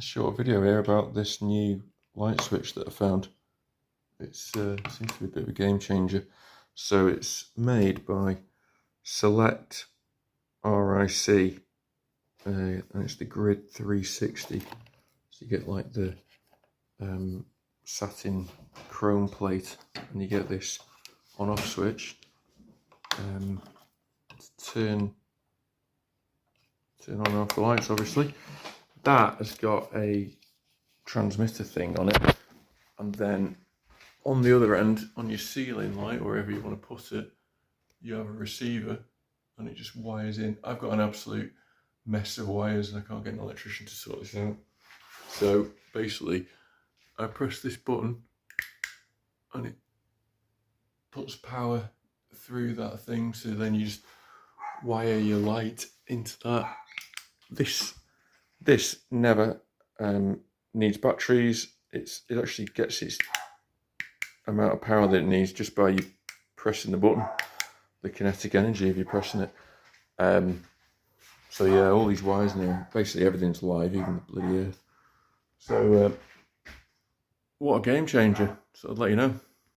a short video here about this new light switch that I found. It seems to be a bit of a game changer. So it's made by Select Ric, and it's the Grid 360. So you get like the satin chrome plate, and you get this on-off switch. Turn on and off the lights, obviously. That has got a transmitter thing on it, and then on the other end, on your ceiling light, wherever you want to put it, you have a receiver, and it just wires in. I've got an absolute mess of wires, and I can't get an electrician to sort this out. So basically, I press this button, and it puts power through that thing, so then you just wire your light into that. This never needs batteries. It actually gets its amount of power that it needs just by you pressing the button, the kinetic energy if you're pressing it. So yeah, all these wires now, basically everything's live, even the bloody earth. So what a game changer. So I'd let you know.